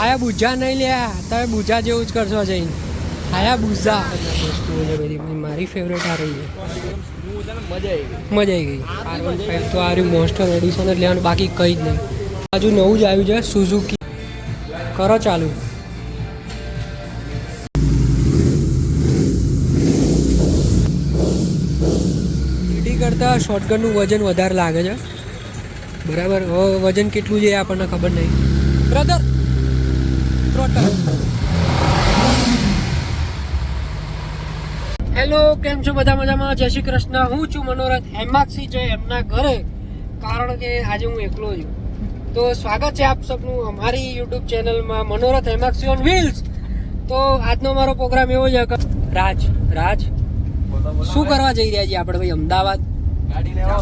હાયા બુઝા નહીં લ્યા, તમે બુઝા જેવું જ કરશો જઈને. હાયા બુઝા વસ્તુઓ છે બધી. મારી ફેવરેટ આ રહી છે, મજા આવી ગઈ. R15 તો આ રહ્યું મોસ્ટર એડિશન જ લેવાનું, બાકી કંઈ જ નહીં. હજુ નવું જ આવ્યું છે સુઝુકી. કરો ચાલુ. સીડી કરતાં શોટગનનું વજન વધારે લાગે છે, બરાબર. વજન કેટલું છે આપણને ખબર નહીં. બ્રધર ટ્રોટર. હેલો, કેમ છો બધા? મજામાં? જય શ્રી કૃષ્ણ. હું છું મનોરથ એમાક્સી છે એમના ઘરે, કારણ કે આજે હું એકલો છું. તો સ્વાગત છે આપ સબનું અમારી યુટ્યુબ ચેનલમાં મનોરથ એમાક્સી ઓન વ્હીલ્સ. તો આજનો મારો પ્રોગ્રામ એવો છે કે રાજ શું કરવા જઈ રહ્યા છીએ આપણે ભાઈ? અમદાવાદ ગાડી લેવા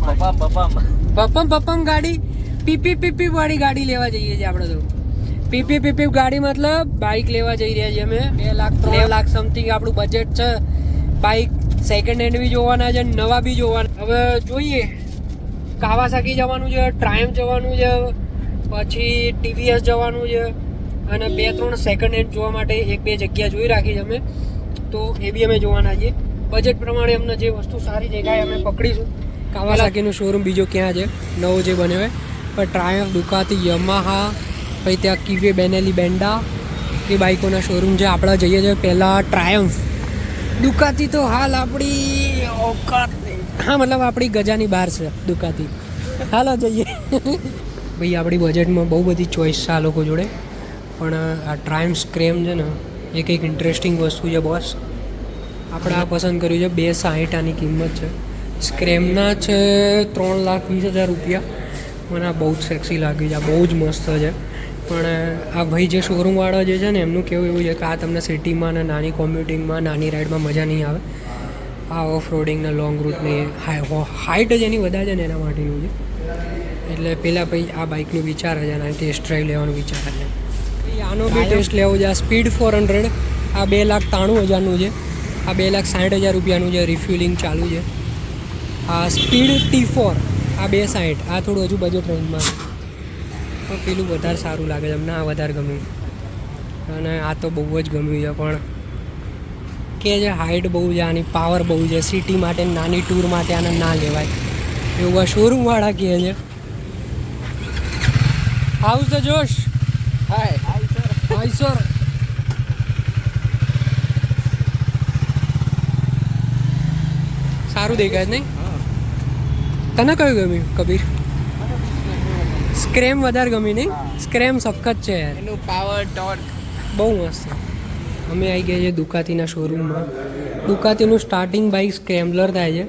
પપ્પમ ગાડી, પીપી વાળી ગાડી લેવા જઈએ છીએ આપણે. તો પીપી ગાડી મતલબ બાઇક લેવા જઈ રહ્યા છીએ અમે. 2 લાખ સમથિંગ આપણું બજેટ છે. બાઇક સેકન્ડ હેન્ડ બી જોવાના છે, નવા બી જોવાના. હવે જોઈએ, કાવાસાકી જવાનું છે, ટ્રાયમ્ફ જવાનું છે, પછી ટીવીએસ જવાનું છે, અને 2-3 સેકન્ડ હેન્ડ જોવા માટે 1-2 જગ્યા જોઈ રાખી છે અમે. તો એ બી અમે જોવાના છીએ. બજેટ પ્રમાણે અમને જે વસ્તુ સારી દેખાય અમે પકડીશું. કાવાસાકીનું શોરૂમ બીજો ક્યાં છે નવો જે બન્યો હોય, પણ ટ્રાયમ્ફ, દુકાતી, યમાહા, પછી ત્યાં કીવે, બેનેલી, બેન્ડા, એ બાઇકોના શોરૂમ છે. આપણે જઈએ છીએ પહેલાં ટ્રાયમ્ફ. દુકાતી તો હાલ આપણી ઓકાત, હા મતલબ આપણી ગજાની બહાર છે દુકાતી. હાલો જઈએ. ભાઈ આપણી બજેટમાં બહુ બધી ચોઈસ છે આ લોકો જોડે, પણ આ ટ્રાયમ્ફ સ્ક્રેમ છે ને એ કંઈક ઇન્ટરેસ્ટિંગ વસ્તુ છે બોસ. આપણે આ પસંદ કર્યું છે. 260 આની કિંમત છે. સ્ક્રેમના છે 3,20,000 રૂપિયા. મને આ બહુ જ સેક્સી લાગ્યું છે, આ બહુ જ મસ્ત છે. પણ આ ભાઈ જે શોરૂમવાળા જે છે ને એમનું કહેવું એવું છે કે આ તમને સિટીમાં ને નાની કોમ્યુટિંગમાં, નાની રાઇડમાં મજા નહીં આવે. આ ઓફ રોડિંગને લોંગ રૂટની હાઇટ જ એની વધારે છે ને એના માટેનું છે. એટલે પહેલાં ભાઈ આ બાઇકનું વિચાર છે અને ટેસ્ટ ડ્રાઈવ લેવાનું વિચાર છે. આનો બી ટેસ્ટ લેવો છે. આ સ્પીડ 400, આ 2,93,000નું છે. આ 2,60,000 રૂપિયાનું છે. રિફ્યુલિંગ ચાલુ છે. આ સ્પીડ T4, આ 260. આ થોડું હજુ બજેટ રેન્જમાં, તો પેલું વધારે સારું લાગે છે. અમને આ વધારે ગમ્યું, અને આ તો બહુ જ ગમ્યું છે. પણ કે જે હાઇટ બહુ છે, આની પાવર બહુ છે, સિટી માટે, નાની ટૂર માટે આને ના લેવાય એવું આ શોરૂમવાળા કહે છે. How's the josh. Hi sir. સારું દેખાય નહીં? તને કયું ગમ્યું કબીર? સ્ક્રેમ વધારે ગમી નહીં? સ્ક્રેમ સખત છે યાર, એનું પાવર ટોર્ક બહુ મસ્ત. અમે આવી ગયા છીએ દુકાતીના શોરૂમમાં. દુકાતીનું સ્ટાર્ટિંગ બાઇક સ્ક્રેમ્બલર થાય છે,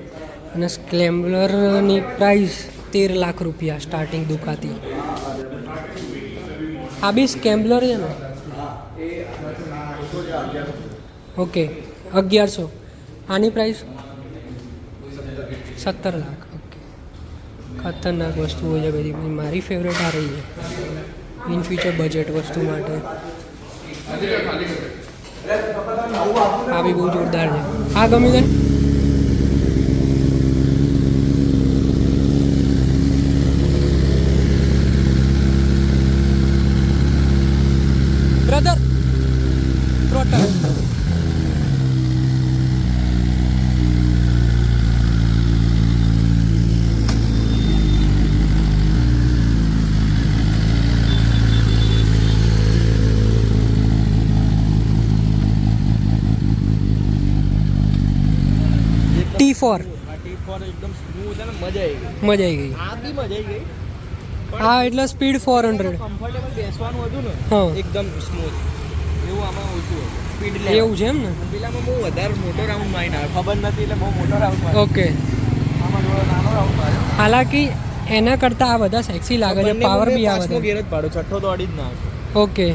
અને સ્ક્રેમ્બલરની પ્રાઇસ 13 લાખ રૂપિયા સ્ટાર્ટિંગ દુકાતી. આ બી સ્ક્રેમ્બલર છે ને? ઓકે, 1100. આની પ્રાઇસ 17 લાખ. ઓકે, ખતરનાક વસ્તુઓ છે બધી. મારી ફેવરેટ આ રહી છે ઇન ફ્યુચર બજેટ વસ્તુ માટે. આ બી બહુ જોરદાર છે. આ ગમી તને? બ્રધર ટ્રોટર. T4 એકદમ સ્મૂથ અને મજા આવી ગઈ. મજા આવી ગઈ. આ બી મજા આવી ગઈ. હા, એટલે સ્પીડ 400. કમ્ફર્ટેબલ બેસવાનું હતું ને, હા, એકદમ સ્મૂથ. એવું આમાં ઓછું સ્પીડ એવું છે એમ ને? પેલામાં બહુ વધારે મોટો રાઉન્ડ મારીને આવ્યો, ખબર નથી એટલે બહુ મોટો રાઉન્ડ માર્યો. ઓકે. આમાં થોડો નાનો રાઉન્ડ માર્યો. હાલાકી એના કરતાં આ બધા સેક્સી લાગે છે. પાવર બી આવે છે. ગેર જ પાડો, છઠ્ઠો તો અડી જ ના આવે. ઓકે.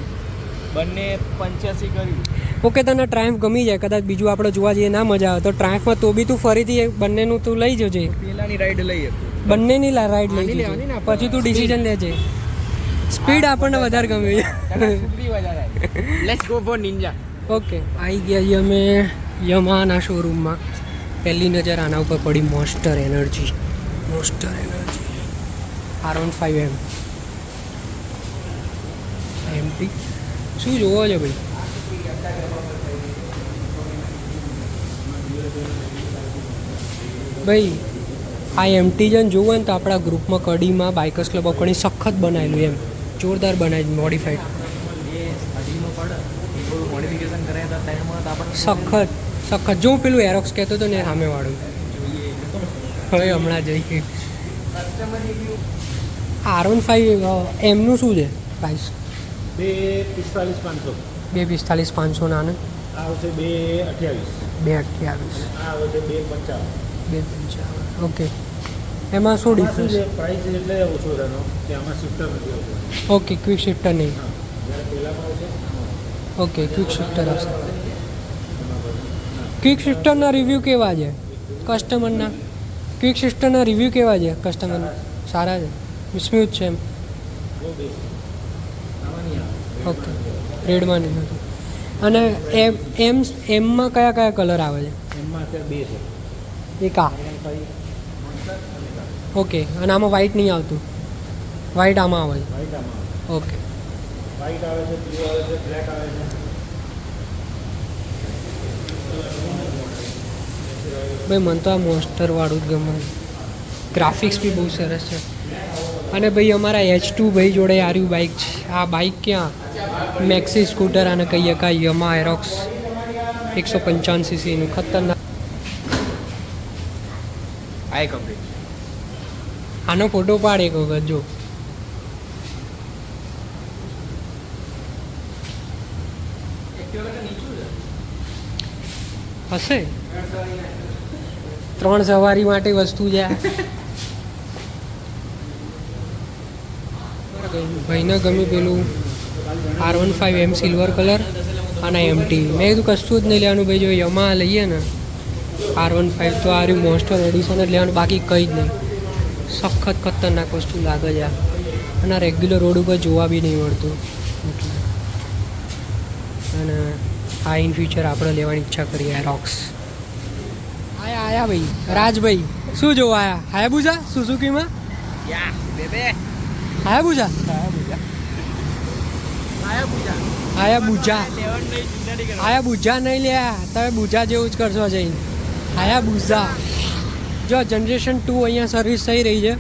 બંને 85 કર્યું. ઓકે, તને ટ્રાયમ્ફ ગમી જાય, કદાચ બીજું આપણે જોવા જઈએ ના મજા આવે તો ટ્રાયમ્ફમાં તો બી તું ફરીથી બંનેનું તું લઈ જજે. પેલાની રાઈડ લઈએ, બંનેની રાઈડ લઈ જજે, પછી તું ડિસિઝન લેજે. સ્પીડ આપણને વધારે ગમી છે. Let's go for નિંજા. ઓકે, આવી ગયા છીએ અમે યમાહાના શોરૂમમાં. પહેલી નજર આના ઉપર પડી મોન્સ્ટર એનર્જી. R15M MT. શું જોવો છો ભાઈ? ભાઈ આ એમટીજન જોવો ને તો આપણા ગ્રુપમાં કડીમાં બાઇકર્સ ક્લબ ઓફ કડી સખત બનાવેલું એમ જોરદાર બનાવી મોડિફાઈડ મોડિફિકેશન કર્યા હતા ટાઈમમાં તો આપણને સખત જો હું પેલું એરોક્સ કહેતો હતો ને સામેવાળું હવે હમણાં જઈએ. R15 એમનું શું છે પ્રાઇસ? 245,500. 245,500 નાનું આ આવશે 228. 228 આ આવશે 255. 255 ઓકે. એમાં શું ડિફરન્સ? પ્રાઇસ એટલે ઓછો રહેનો કે આમાં શિફ્ટર નથી આવતો. ઓકે ક્વિક શિફ્ટર નહીં. હા જ્યારે પહેલામાં આવશે ઓકે ક્વિક શિફ્ટર હશે. ક્વિક શિફ્ટરના રિવ્યૂ કેવા છે કસ્ટમરના? ક્વિક શિફ્ટરના રિવ્યૂ કેવા છે કસ્ટમરના? સારા છે, સ્મૂથ છે એમ? બહુ બેસ્ટ. આમાં નહીં આવે. ઓકે રેડમાં નહીં હતું. અને એમમાં કયા કયા કલર આવે છે? એમાં અત્યારે 2 છે. એક આ ઓકે. અને આમાં વ્હાઇટ નહીં આવતું? વ્હાઇટ આમાં આવે છે. વ્હાઇટ આમાં આવે. ઓકે વ્હાઇટ આવે છે, બ્લુ આવે છે, બ્લેક આવે છે. ભાઈ મને તો આ મોસ્ટરવાળું જ ગમે. ગ્રાફિક્સ બી બહુ સરસ છે. અને ભાઈ અમારા H2 ભાઈ જોડે આર્યું બાઇક છે. આ બાઇક ક્યાં મેક્સી સ્કૂટર આને કહીએ કાંઈ યમા એરોક્સ 155cc ખતરનાક. આઈ કમ્પ્લીટ. આનો ફોટો પાડ એક વખત જો. હશે 3 સવારી માટે વસ્તુ છે. ભાઈને ગમ્યું પેલું R15 સિલ્વર કલર અને MT. મેં કીધું કશું જ નહીં લેવાનું ભાઈ, જો યમા લઈએ ને R15 તો આ રહ્યું મોસ્ટર એડિશન જ લેવાનું, બાકી કંઈ જ નહીં. સખત ખતરનાક વસ્તુ લાગે છે અને આ રેગ્યુલર રોડ ઉપર જોવા બી નહીં મળતું. અને આ ઇન ફ્યુચર આપણે લેવાની ઈચ્છા કરીએ એરોક્સ. આયા ભાઈ રાજભાઈ શું જોવા આયા? હાયાબુઝા સુઝુકીમાં? યા બેબે હાયાબુઝા હાયાબુઝા હાયાબુઝા નહીં લ્યા, તમે બુઝા જેવું જ કરશો જઈને. હાયાબુઝા જો જનરેશન 2 અહીંયા સર્વિસ થઈ રહી છે.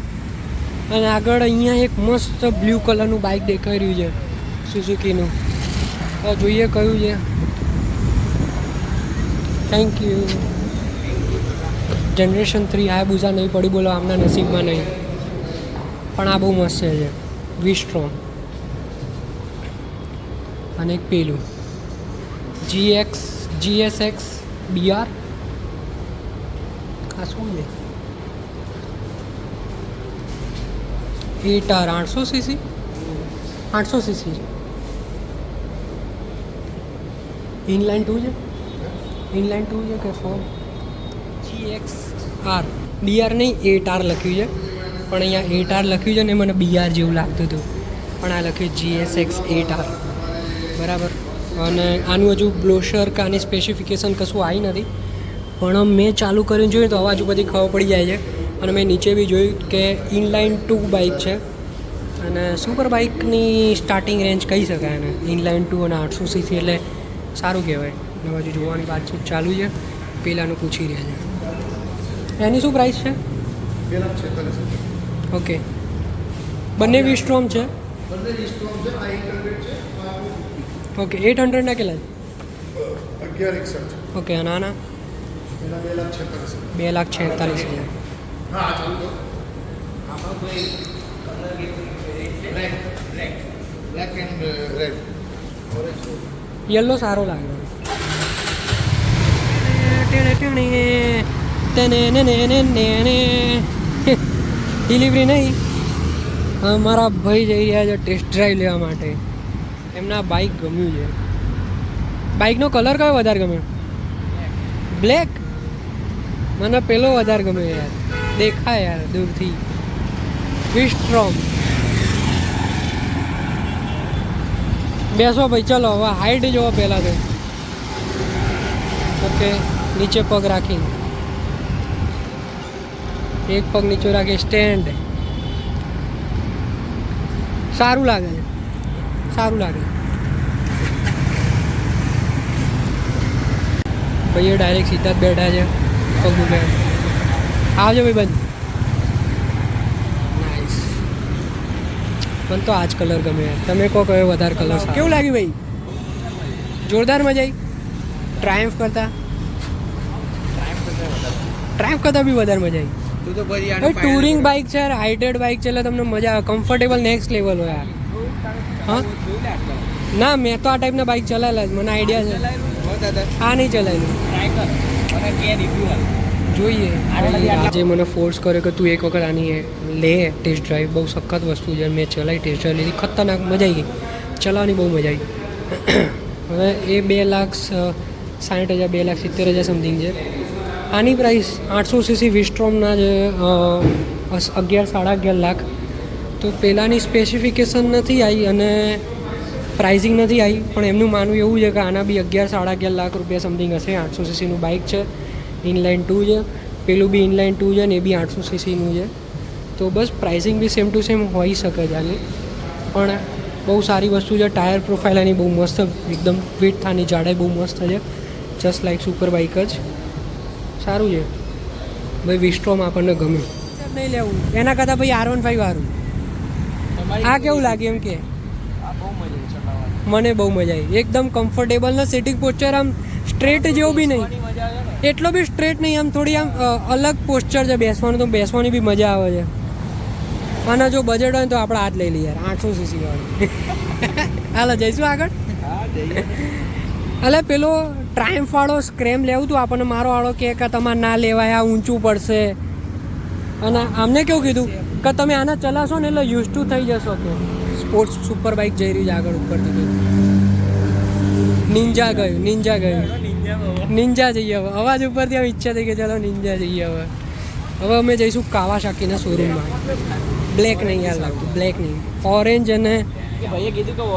અને આગળ અહીંયા એક મસ્ત બ્લુ કલરનું બાઇક દેખાઈ રહ્યું છે સુઝુકીનું. તો જોઈએ કયું છે. Thank you. જનરેશન 3 હાયાબુઝા નહીં પડી, બોલો આમના નસીબમાં નહીં. પણ આ બહુ મસ્ત છે વી-સ્ટ્રોમ. અને એક પેલું GSX BR. આ શું છે? 8R 800cc 800cc ઇનલાઇન 2 છે. ઇનલાઇન 2 છે કે 4? GXR BR નહીં 8R લખ્યું છે, પણ અહીંયા 8R લખ્યું છે ને મને BR જેવું લાગતું હતું, પણ આ લખ્યું GSX 8R બરાબર. અને આનું હજુ બ્લોશર કે આની સ્પેસિફિકેશન કશું આવી નથી, પણ મેં ચાલુ કરીને જોયું તો અવાજ ઉપરથી ખબર પડી જાય છે. અને મેં નીચે બી જોયું કે ઇનલાઇન 2 બાઇક છે અને સુપર બાઇકની સ્ટાર્ટિંગ રેન્જ કહી શકાય એને. ઇનલાઇન 2 અને 800cc એટલે સારું કહેવાય. અને બાજુ જોવાની વાતચીત ચાલુ છે, પેલાનું પૂછી રહ્યા છે. એની શું પ્રાઇસ છે? ઓકે બંને વી-સ્ટ્રોમ છે. ઓકે 800ના કેટલા? 1161. ઓકે અને આના એના 2,46,000. 2,46,000. હા ચાલુ તો બ્લેક એન્ડ રેડ. યલો સારો લાગે. ડિલિવરી નહીં, મારા ભાઈ જઈ રહ્યા છે ટેસ્ટ ડ્રાઈવ લેવા માટે. એમના બાઇક ગમ્યું છે. બાઇકનો કલર કયો વધારે ગમ્યો? બ્લેક. મને પેલો વધારે ગમ્યો યાર, દેખાય યાર દૂરથી. વી-સ્ટ્રોમ. બેસો ભાઈ ચલો, હવે હાઈટ જોવો પહેલાં તો. ઓકે નીચે પગ રાખી, એક પગ નીચે રાખી સ્ટેન્ડ. સારું લાગે છે, સારું લાગે. ભાઈએ ડાયરેક્ટ સીધા જ બેઠા છે પગ મૂકે. આવજો ભાઈ બંધ. નાઇસ. મને તો આ જ કલર ગમે. તમે કહો કયો વધારે કલર સારો? કેવું લાગ્યું ભાઈ? જોરદાર મજા આવી ટ્રાયમ્ફ કરતાં બી વધારે મજા આવી. તું તો પછી ભાઈ ટુરિંગ બાઇક છે, હાઇટેડ બાઇક છે એટલે તમને મજા આવે. કમ્ફર્ટેબલ નેક્સ્ટ લેવલ હોય. હા ના, મેં તો આ ટાઈપના બાઇક ચલાવેલા જ, મને આઈડિયા છે. આ નહીં ચલાવેલું. જોઈએ આજે મને ફોર્સ કર્યો કે તું એક વખત આની લે ટેસ્ટ ડ્રાઈવ. બહુ સખત વસ્તુ છે. મેં ચલાવી ટેસ્ટ ડ્રાઈવ લીધી, ખતરનાક મજા આવી ગઈ. ચલાવવાની બહુ મજા આવી. હવે એ 2,60,000 2,70,000 સમથિંગ છે. આની પ્રાઇસ 800cc વિસ્ટ્રોમના જ 11-11.5 લાખ. તો પહેલાંની સ્પેસિફિકેશન નથી આવી અને પ્રાઇઝિંગ નથી આવી, પણ એમનું માનવું એવું છે કે આના બી 11-11.5 લાખ રૂપિયા સમથિંગ હશે. 800ccનું બાઇક છે, ઇનલાઇન 2 છે. પેલું બી ઇનલાઇન 2 છે ને એ બી 800ccનું છે. તો બસ પ્રાઇસિંગ બી સેમ ટુ સેમ હોઈ શકે છે આની. પણ બહુ સારી વસ્તુ છે. ટાયર પ્રોફાઇલ આની બહુ મસ્ત, એકદમ વિડ્થ આની જાડાઈ બહુ મસ્ત છે. જસ્ટ લાઇક સુપર બાઇક જ સારું છે ભાઈ. વિસ્ટ્રોમ આપણને ગમે. નહીં લેવું એના કરતાં ભાઈ R15 સારું. આ કેવું લાગે એમ કે? મને બહુ મજા આવી. એકદમ કમ્ફર્ટેબલ ને સિટિંગ પોસ્ચર આમ સ્ટ્રેટ જેવું બી નહીં, એટલો બી સ્ટ્રેટ નહીં, આમ થોડી આમ અલગ પોસ્ચર છે બેસવાનું. તો બેસવાની બી મજા આવે છે. અને જો બજેટ હોય ને તો આપણે હાથ લઈ લઈએ યાર 800cc વાળી. હાલો જઈશું આગળ. એટલે પેલો ટ્રાયમ્ફ વાળો સ્ક્રેમ લેવું હતું આપણને. મારો વાળો કે તમારે ના લેવાય, આ ઊંચું પડશે. અને આમને કેવું કીધું કે તમે આના ચલાવશો ને એટલે યુઝ ટુ થઈ જશો. કે સ્પોર્ટ્સ સુપર બાઇક જઈ રહી છે આગળ ઉપરથી. નિંજા ગયું નિંજા જઈએ હવે. અવાજ ઉપરથી આમ ઈચ્છા થઈ કે ચાલો નિંજા જઈએ હવે. હવે અમે જઈશું કાવાસાકીના શોરૂમમાં. બ્લેક નહીં યાર લાગતું, બ્લેક નહીં, ઓરેન્જ અને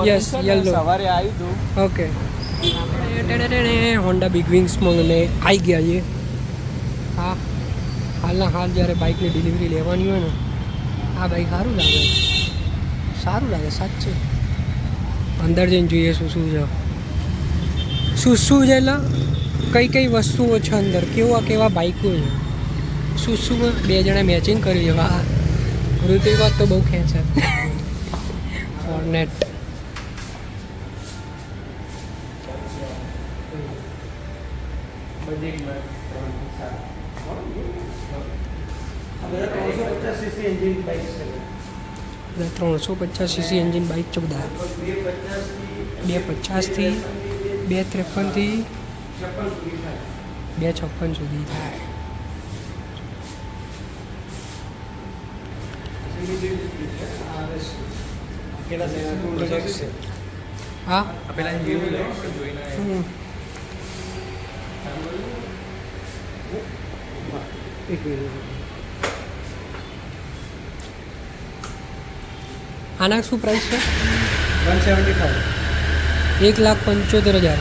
યસ યલો. સવારે આવ્યું હતું. ઓકે. હોન્ડા બિગ વિંગ્સમાં અમે આવી ગયા છીએ. હા, હાલના હાલ જ્યારે બાઇકની ડિલિવરી લેવાની હોય ને, આ બાઇક સારું લાગે સાચે. અંદર જઈને જોઈએ શું શું છે, શું છે. એટલે કઈ વસ્તુઓ છે અંદર, કેવા બાઇકો છે, શું બે જણા મેચિંગ કર્યું છે. વાહ, ઋતિક વાત તો બહુ ખેંચે. ફોર્નેટ બધા 350cc એન્જિન બાઇક છે બધા. 250થી 253થી 256 સુધી થાય. હા આના શું પ્રાઇસ છે? 175. 1,75,000.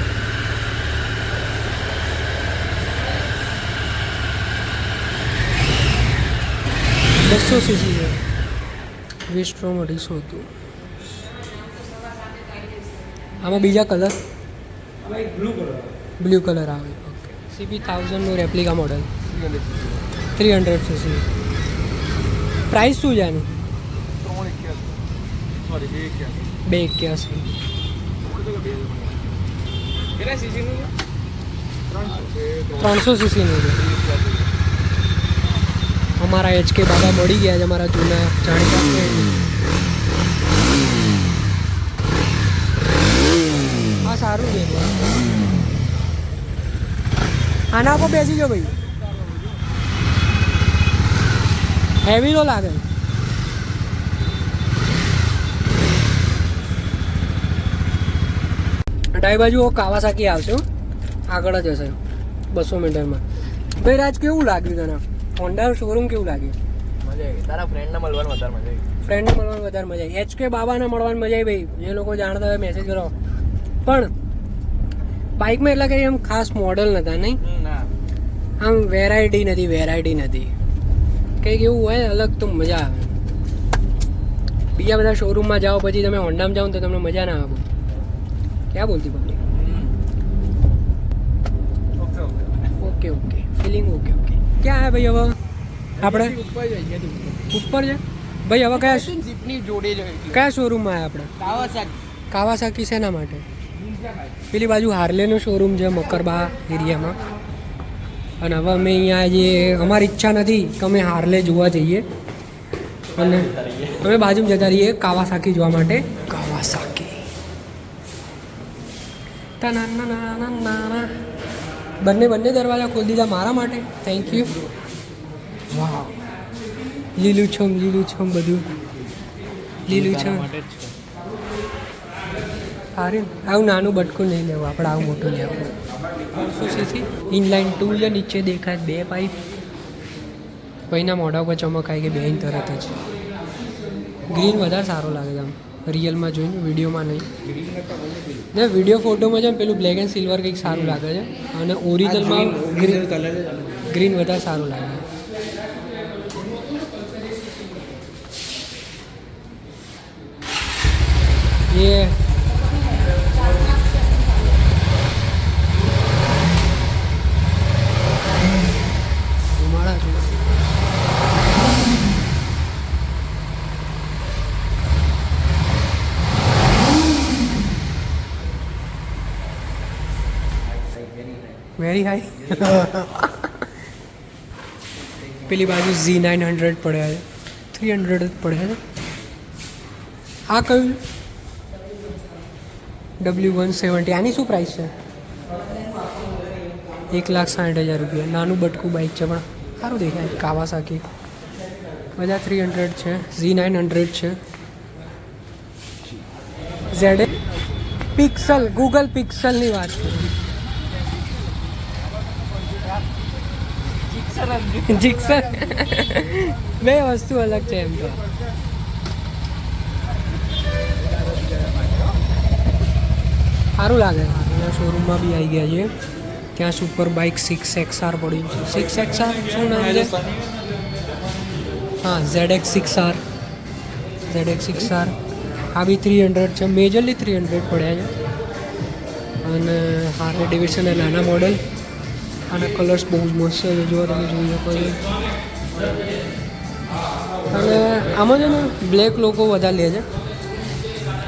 cc છે. વિસ્ટ્રોમ 250 હતું. આમાં બીજા કલર બ્લુ કલર આવે. ઓકે. CB 1000નું રેપ્લિકા મોડલ 300cc. પ્રાઇસ શું છે આની? 281. કેટલા સીસીનું છે? 300cc નું છે. અમારા HK બાબા મળી ગયા છે, અમારા જૂના જાણીતા. હા સારું છે. આના પર બેસી જાઓ ભાઈ. હેવી તો લાગે. ડાઈ બાજુ કાવાસાકી આવશે, આગળ જ હશે 200 મીટરમાં. ભાઈ રાજ, કેવું લાગ્યું તને? હોન્ડા શોરૂમ કેવું લાગ્યું? મજા આવી. તારા ફ્રેન્ડને મળવાનું વધારે મજા આવી. ફ્રેન્ડને મળવાની વધારે મજા આવી. HK બાબાને મળવાની મજા આવી ભાઈ. જે લોકો જાણતા હોય મેસેજ કરો. પણ બાઇકમાં એટલા કંઈ એમ ખાસ મોડલ નહોતા નહીં, ના આમ વેરાયટી નથી. કંઈક એવું હોય અલગ તો મજા આવે. બીજા બધા શોરૂમમાં જાઓ પછી તમે હોન્ડામાં જાઓ તો તમને મજા ના આવે. ક્યાં બોલતી public? Okay okay okay feeling okay okay ક્યાં હે ભાઈ હવે આપણે ઉપર જઈએ તો ઉપર છે ભાઈ હવે કયા જીપની જોડે જ કયા શોરૂમમાં આવ્યા આપણે કાવાસાકી કાવાસાકી શેના માટે નિંજા બાઈક પેલી બાજુ હાર્લેનો શોરૂમ છે મકરબા એરિયામાં અને હવે અમે અહીંયા જે અમારી ઈચ્છા નથી કે અમે હાર્લે જોવા જઈએ અને અમે બાજુમાં જતા રહીએ કાવાસાકી જોવા માટે કાવાસાકી બંને દરવાજા ખોલી દીધા મારા માટે થેન્ક યુ વાહ લીલુંછમ બધું લીલુંછમ સારું આવું નાનું બટકું નહીં લેવું આપણે આવું મોટું લેવું 300 ઇનલાઇન 2 છે નીચે દેખાય 2 પાઇપ કોઈના મોઢા ઉપર ચમક આવી ગઈ બેન તરત જ ગ્રીન વધારે સારો લાગે છે આમ રિયલમાં જોઈને વિડીયોમાં નહીં ને વિડીયો ફોટોમાં જેમ પેલું બ્લેક એન્ડ સિલ્વર કંઈક સારું લાગે છે અને ઓરિજિનલમાં ગ્રીન કલર ગ્રીન વધારે સારું લાગે ये વેરી હાઈ પેલી બાજુ Z900 પડ્યા છે 300 જ પડ્યા છે આ કયું W170 આની શું પ્રાઇસ છે 1,60,000 રૂપિયા નાનું બટકું બાઇક છે પણ સારું દેખાય કાવાસાકી બધા 300 છે Z900 છે ઝેડ પિક્સલ ગૂગલ પિક્સલની વાત છે જીક્સર બે વસ્તુ અલગ છે એમ તો સારું લાગે અહીંયા શોરૂમમાં બી આવી ગયા છે ત્યાં સુપર બાઇક 6XR પડ્યું છે 6XR શું નામ છે હા ZX6R આ બી 300 છે મેજરલી 300 પડ્યા છે અને હાર્લે ડેવિડસનના નાના મોડલ આના કલર્સ બહુ જ મસ્ત છે જો તમે જોઈ શકો છો અને આમાં છે ને બ્લેક લોકો વધારે લે છે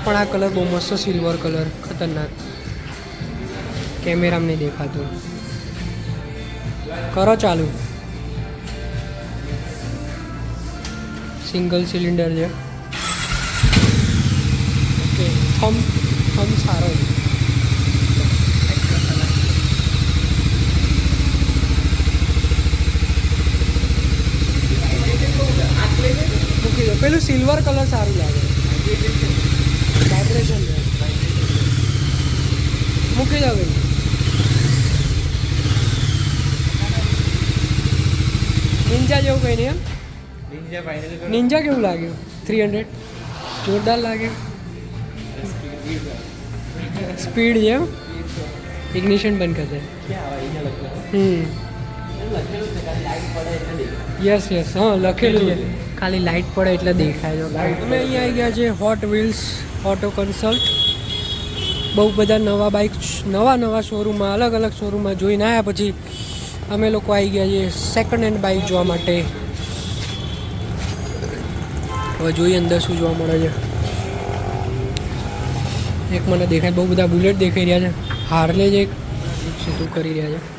પણ આ કલર બહુ મસ્ત સિલ્વર કલર ખતરનાક કેમેરામાં નહીં દેખાતું કરો ચાલુ સિંગલ સિલિન્ડર છે ઓકે થમ સારો છે મૂકી દો પેલું સિલ્વર કલર સારું લાગે વાઇબ્રેશન છે મૂકી દો ભાઈ નિંજા જેવું કંઈ નહીં એમ નિંજા કેવું લાગ્યું 300 જોરદાર લાગે સ્પીડ છે એમ ઇગ્નિશન બંધ કરશે યસ હા લખેલું છે ખાલી લાઇટ પડે એટલે દેખાય છે અમે અહીંયા આવી ગયા છે હોટ વ્હીલ્સ ઓટો કન્સલ્ટ બહુ બધા નવા બાઇક નવા શોરૂમમાં અલગ અલગ શોરૂમમાં જોઈને આવ્યા પછી અમે લોકો આવી ગયા છીએ સેકન્ડ હેન્ડ બાઇક જોવા માટે હવે જોઈએ અંદર શું જોવા મળે છે એક મને દેખાય બહુ બધા બુલેટ દેખાઈ રહ્યા છે હાર્લે જ એક સીધું કરી રહ્યા છે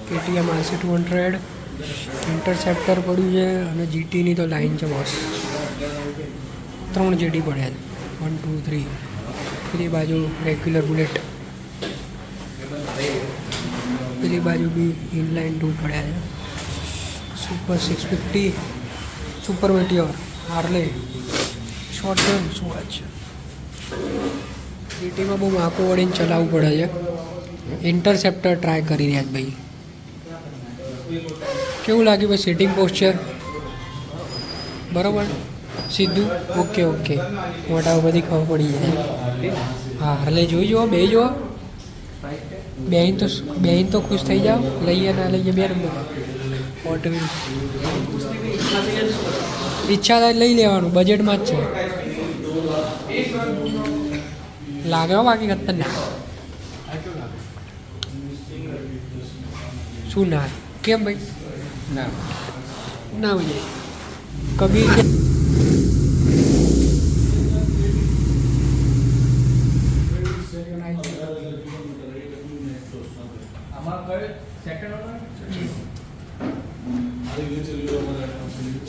KTM RC200 ઇન્ટરસેપ્ટર પડ્યું છે અને GTની તો લાઈન છે બોસ 3 GT પડ્યા છે 1 2 3 પેલી બાજુ રેગ્યુલર બુલેટ પેલી બાજુ બી ઇનલાઇન 2 પડ્યા છે સુપર 650 સુપર મેટિયોર હાર્લે શોર્ટગન શું વાત છે GTમાં બહુ માકો વળીને ચલાવવું પડે છે ઇન્ટરસેપ્ટર ટ્રાય કરી રહ્યા છે ભાઈ કેવું લાગ્યું ભાઈ સિટિંગ પોસ્ચર બરાબર સીધું ઓકે મોટા બધી ખબર પડી જાય હા હાર્લે જોઈ જુઓ બે જુઓ બેન તો ખુશ થઈ જાઓ લઈએ ના લઈએ 2 નંબર હોટ વ્હીલ્સ ઈચ્છા થાય લઈ લેવાનું બજેટમાં જ છે લાગે બાકી ખતરનાક શું ના કેમ ભાઈ ના ના ભાઈ કબીર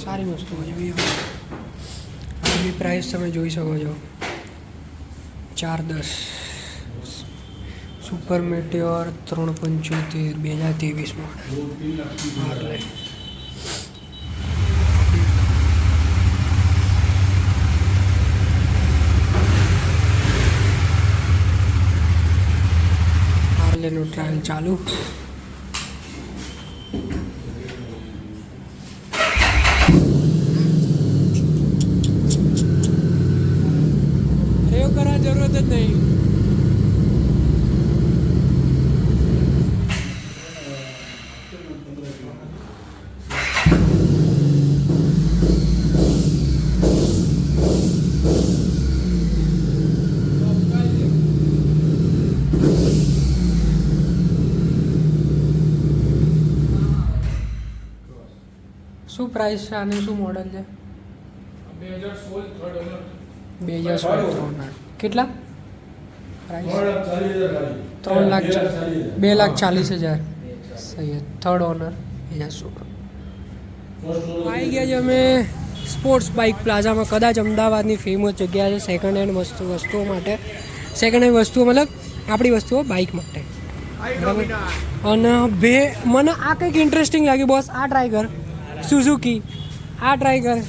સારી વસ્તુ છે આની પ્રાઇસ તમે જોઈ શકો છો 410 સુપર મેટિયોર 375 2023 મોડલ હાર્લે હાર્લેનો ટ્રાયલ ચાલુ રેવ કરા જરૂરત જ નહીં શું પ્રાઇસ છે આની શું મોડલ છે 2016 કેટલા પ્રાઇસ 2,40,000 સહી થર્ડ ઓનર 2016 આવી ગયા છે અમે સ્પોર્ટ્સ બાઇક પ્લાઝામાં કદાચ અમદાવાદની ફેમસ જગ્યા છે સેકન્ડ હેન્ડ વસ્તુઓ માટે સેકન્ડ હેન્ડ વસ્તુઓ મતલબ આપણી વસ્તુઓ બાઇક માટે બરાબર અને મને આ કંઈક ઇન્ટરેસ્ટિંગ લાગ્યું બોસ આ ટ્રાય કર સુઝુકી આ ટ્રાય કર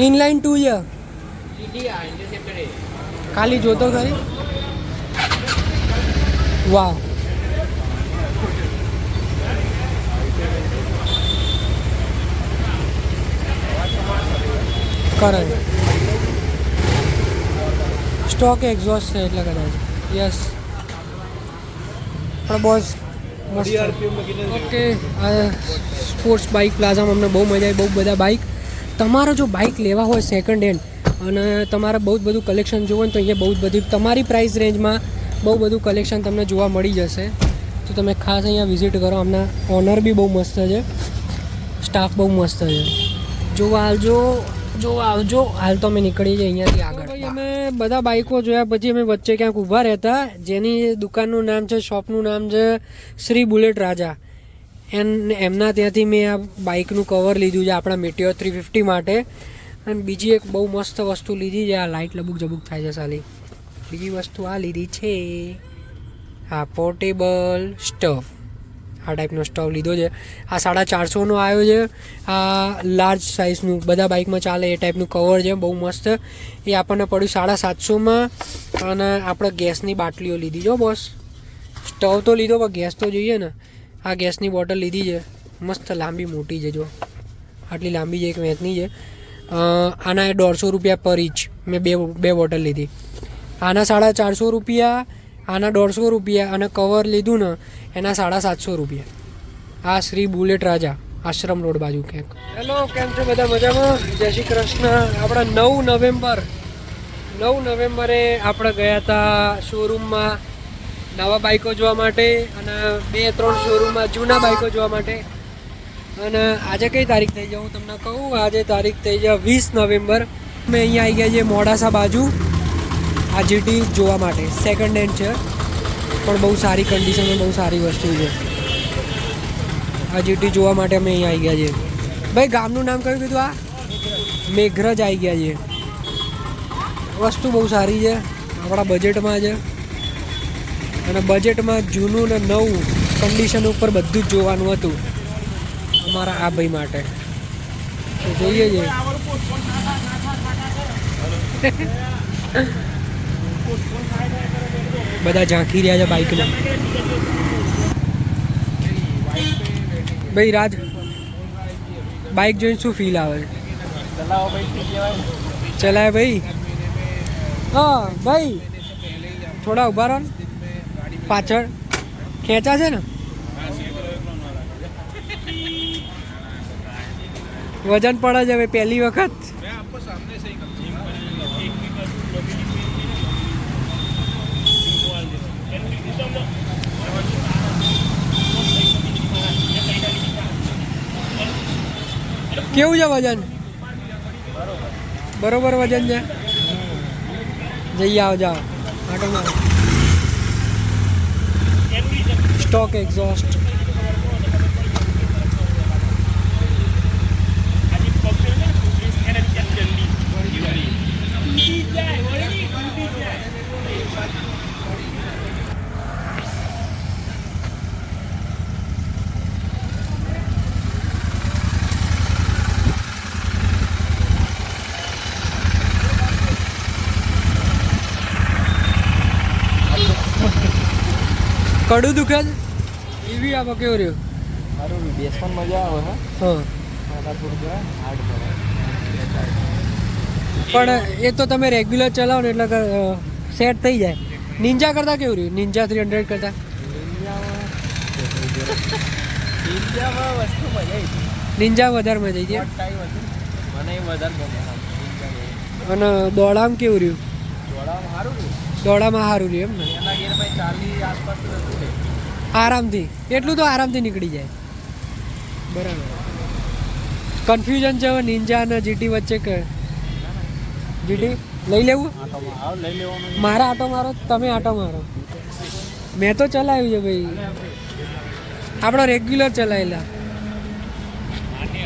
ઇનલાઇન 2 છે ખાલી જોતો ખરી વાહ કરે સ્ટોક એક્ઝોસ્ટ છે એટલે કદાચ યસ પણ બોસ ઓકે સ્પોર્ટ્સ બાઇક પ્લાઝામાં અમને બહુ મજા આવી બહુ બધા બાઇક તમારે જો બાઇક લેવા હોય સેકન્ડ હેન્ડ અને તમારે બહુ જ બધું કલેક્શન જોવું હોય તો અહીંયા બહુ જ બધી તમારી પ્રાઇસ રેન્જમાં બહુ બધું કલેક્શન તમને જોવા મળી જશે તો તમે ખાસ અહીંયા વિઝિટ કરો આમના ઓનર બી બહુ મસ્ત છે સ્ટાફ બહુ મસ્ત છે જોવા આવજો હાલ તો અમે નીકળી જઈએ અહીંયાથી આગળ ભાઈ અમે બધા બાઇકો જોયા પછી અમે વચ્ચે ક્યાંક ઊભા રહેતા જેની દુકાનનું નામ છે શોપનું નામ છે શ્રી બુલેટ રાજા એમના ત્યાંથી મેં આ બાઇકનું કવર લીધું છે આપણા મેટિયોર 350 માટે અને બીજી એક બહુ મસ્ત વસ્તુ લીધી છે આ લાઇટ લબુક જબુક થાય છે સાલી બીજી વસ્તુ આ લીધી છે હા પોર્ટેબલ સ્ટવ આ ટાઈપનો સ્ટવ લીધો છે આ 450નો આવ્યો છે આ લાર્જ સાઇઝનું બધા બાઇકમાં ચાલે એ ટાઈપનું કવર છે બહુ મસ્ત એ આપણને પડ્યું 750માં અને આપણે ગેસની બાટલીઓ લીધી જો બોસ સ્ટવ તો લીધો પણ ગેસ તો જોઈએ ને આ ગેસની બોટલ લીધી છે મસ્ત લાંબી મોટી છે જો આટલી લાંબી છે એક મેચની છે આના 150 રૂપિયા પર ઇચ મેં બે બોટલ લીધી આના 450 રૂપિયા આના 150 રૂપિયા અને કવર લીધું ને એના 750 રૂપિયા આ શ્રી બુલેટ રાજા આશ્રમ રોડ બાજુ ક્યાંક હેલો કેમ છો બધા મજામાં જય શ્રી કૃષ્ણ આપણા 9 નવેમ્બરે આપણે ગયા હતા શોરૂમમાં નવા બાઇકો જોવા માટે અને 2-3 શોરૂમમાં જૂના બાઇકો જોવા માટે અને આજે કઈ તારીખ થઈ જાય હું તમને કહું આજે તારીખ થઈ જાય 20 નવેમ્બર અમે અહીંયા આવી ગયા છીએ મોડાસા બાજુ આ જીટી જોવા માટે સેકન્ડ હેન્ડ છે પણ બહુ સારી કન્ડિશનમાં બહુ સારી વસ્તુ છે આ જીટી જોવા માટે અમે અહીંયા આવી ગયા છીએ ભાઈ ગામનું નામ કયું કીધું આ મેઘરજ આવી ગયા છીએ વસ્તુ બહુ સારી છે આપણા બજેટમાં છે અને બજેટમાં જૂનું ને નવું કન્ડિશન ઉપર બધું જ જોવાનું હતું અમારા આ ભાઈ માટે તો જોઈએ છે બધા ઝાંખી રહ્યા છે બાઇકને ભાઈ રાજ બાઇક જોઈને શું ફીલ આવે ચલાય ભાઈ હા ભાઈ થોડા ઊભા રહો પાછળ ખેંચા છે ને વજન પડે છે હવે પહેલી વખત કેવું છે વજન? બરોબર વજન છે. જઈ આવો જાઓ આટો મારો. સ્ટોક એક્ઝોસ્ટ કડું દુખે છે એવી આ કેવું રહ્યું? સારું બેસવાની મજા આવે હે. હા થોડું જરા હાર્ડ પડે. પણ એ તો તમે રેગ્યુલર ચલાવો ને એટલે સેટ થઈ જાય. નિંજા કરતાં કેવું રહ્યું? નિંજા 300 કરતાં ઇન્ડિયામાં વસ્તુ મજા આવી. નિંજા વધારે મજા આવી મને એ વધારે ગમે. અને દોડામાં કેવું રહ્યું? દોડામાં સારું રહ્યું. દોડામાં સારું રહ્યું એમ ને? એના ગેરમાં 40 આસપાસ હતું ને. આરામથી એટલું તો આરામથી નીકળી જાય. બરાબર. કન્ફ્યુઝન છે હવે નિંજા અને જીટી વચ્ચે કે જીટી લઈ લેવું? આટોમાં આવ લઈ લેવાનું. મારા આટો મારો તમે આટો મારો. મેં તો ચલાવ્યું છે ભાઈ, આપણો રેગ્યુલર ચલાવેલા.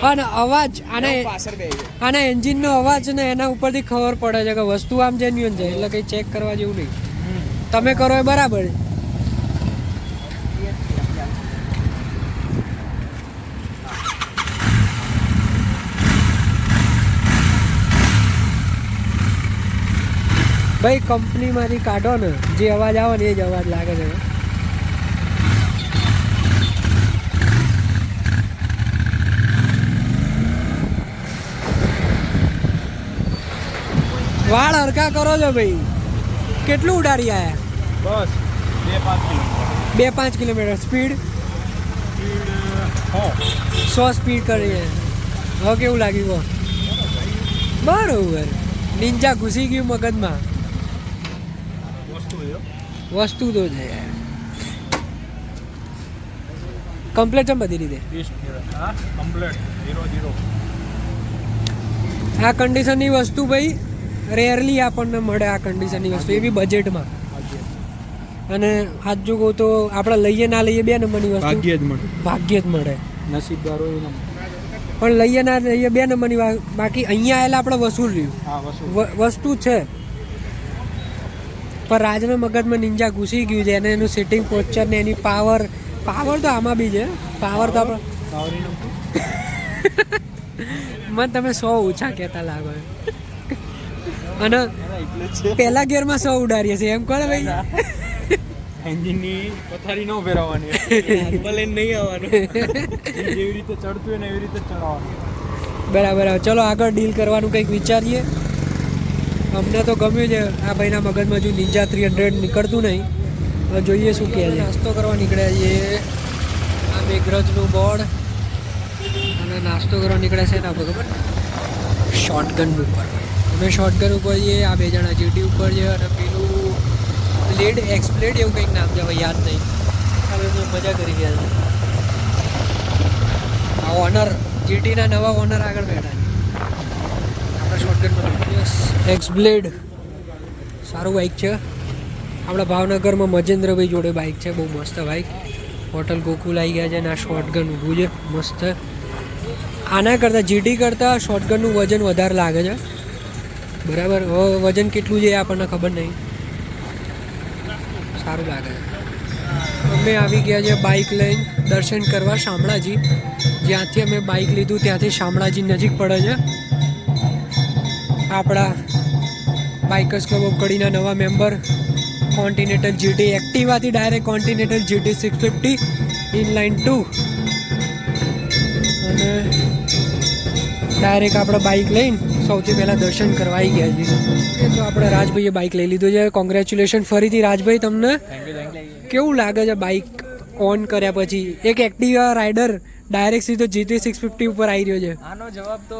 અને અવાજ પાછળ બે આના એન્જિનનો અવાજ ને એના ઉપરથી ખબર પડે છે કે વસ્તુ આમ જેન્યુઅન છે, એટલે કંઈ ચેક કરવા જેવું નહીં. તમે કરો એ બરાબર. ભાઈ કંપનીમાંથી કાઢો ને જે અવાજ આવે ને એ જ અવાજ લાગે છે. વાળ હરકા કરો છો ભાઈ. કેટલું ઉડાડી આયા? બસ 2-5 કિલોમીટર. 2-5 કિલોમીટર સ્પીડ 100 સ્પીડ કરી છે. હવે કેવું લાગ્યું? બરોબર. નિંજા ઘૂસી ગયું મગજમાં. વસ્તુ તો છે કમ્પ્લેટ છે બધી રીતે. આ કન્ડિશનની વસ્તુ ભાઈ રેરલી આપણને મળે. આ કન્ડિશનની વસ્તુ એ બી બજેટમાં. અને સાચું કહું તો આપણે લઈએ ના લઈએ 2 નંબરની વસ્તુ ભાગ્ય જ મળે. નસીબદારો પણ લઈએ ના લઈએ 2 નંબરની બાકી અહીંયા આવેલા આપણે વસૂલ રહ્યું વસ્તુ છે. પણ રાજના મગજમાં નિંજા ઘૂસી ગયું છે. એને એનું સિટિંગ પોસ્ચર ને એની પાવર તો આમાં બી છે. પાવર તો આપણે મને તમે 100 ઓછા કહેતા લાગો. અને પહેલા ગેરમાં 100 ઉડાડીએ છે એમ કહો ને ભાઈ. એન્જિનની પથારી ન ફેરવવાની, લઈને નહીં આવવાનું. જેવી રીતે ચડતું હોય ને એવી રીતે ચડાવવાનું. બરાબર. ચલો આગળ ડીલ કરવાનું કંઈક વિચારીએ. અમને તો ગમ્યું છે. આ ભાઈના મગજમાં જો નિંજા 300 નીકળતું નહીં. હવે જોઈએ શું કહે છે. નાસ્તો કરવા નીકળ્યા છીએ. આ મેઘરજનું બોર્ડ અને નાસ્તો કરવા નીકળ્યા છે ને આપણે ખબર શોટગન ઉપર. અમે શોટગન ઉપર છીએ. આ 2 જણા જીટી ઉપર છે. અને પેલું લેડ એક્સપ્લેડ એવું કંઈક નામ છે, હવે યાદ નહીં. હવે તો મજા કરી ગયા છે. આ ઓનર જીટીના નવા ઓનર આગળ બેઠા છે. શોટગનમાં યસ એક્સબ્લેડ સારું બાઇક છે. આપણા ભાવનગરમાં મજેન્દ્રભાઈ જોડે બાઇક છે, બહુ મસ્ત બાઇક. હોટલ ગોકુલ આવી ગયા છે અને આ શોટગન ઊભું છે મસ્ત. આના કરતાં જીટી કરતાં શોટગનનું વજન વધારે લાગે છે. બરાબર. હવે વજન કેટલું છે એ આપણને ખબર નહીં. સારું લાગે છે. અમે આવી ગયા છે બાઇક લઈને દર્શન કરવા શામળાજી. જ્યાંથી અમે બાઇક લીધું ત્યાંથી શામળાજી નજીક પડે છે. આપણા બાઇકર્સ ક્લબ ઓફ કડીના નવા મેમ્બર કોન્ટિનેન્ટલ જીટી એક્ટિવાથી ડાયરેક્ટ કોન્ટિનેન્ટલ જીટી 650 ઇનલાઇન 2 અને ડાયરેક્ટ આપણે બાઇક લઈને સૌથી પહેલાં દર્શન કરવા આવી ગયા છીએ. એ તો આપણે રાજભાઈએ બાઇક લઈ લીધું છે. કોંગ્રેચ્યુલેશન ફરીથી રાજભાઈ. તમને કેવું લાગે છે બાઇક ઓન કર્યા પછી? એક એક્ટિવા રાઇડર ડાયરેક્ટ સીધો જીટી 650 ઉપર આવી રહ્યો છે. આનો જવાબ તો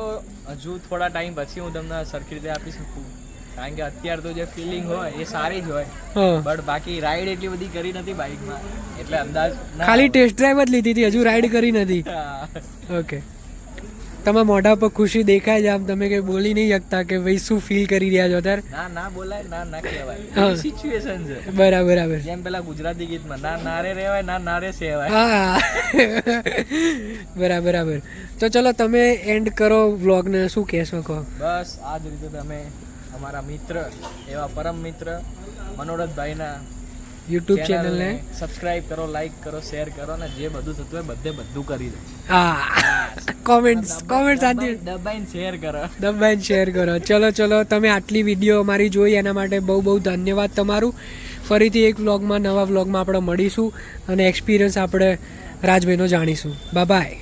હજુ થોડા ટાઈમ પછી હું તમને સરખી રીતે આપી શકું, કારણ કે અત્યારે તો જે ફિલિંગ હોય એ સારી જ હોય. બટ બાકી રાઈડ એટલી બધી કરી નથી બાઇકમાં, એટલે અંદાજ ખાલી ટેસ્ટ ડ્રાઈવ જ લીધી હતી, હજુ રાઈડ કરી નથી. ઓકે તમારા મોઢા પર ખુશી દેખાય છે, આમ તમે કઈ બોલી નહીં શકતા કે ભાઈ શું ફીલ કરી રહ્યા છો અત્યારે. ના ના બોલાય, ના ના હા. કહેવાય, સિચ્યુએશન છે. બરાબર બરાબર. જેમ પેલા ગુજરાતી ગીતમાં ના નારે રહેવાય, ના નારે સેવાય. હા બરાબર બરાબર. તો ચલો તમે એન્ડ કરો વ્લોગને, શું કહેશો કહો. બસ આ જ રીતે તમે અમારા મિત્ર એવા પરમ મિત્ર મનોરથભાઈના યુટ્યુબ ચેનલને સબસ્ક્રાઇબ કરો, લાઈક કરો, શેર કરો ને જે બધું થતું હોય બધું કરી દો. હા કોમેન્ટ્સ શાંતિ દબાઈને શેર કરો. દબાઈને શેર કરો. ચલો તમે આટલી વિડીયો અમારી જોઈ એના માટે બહુ બહુ ધન્યવાદ તમારું. ફરીથી એક વ્લોગમાં, નવા વ્લોગમાં આપણે મળીશું અને એક્સપિરિયન્સ આપણે રાજભાઈનો જાણીશું. બાય.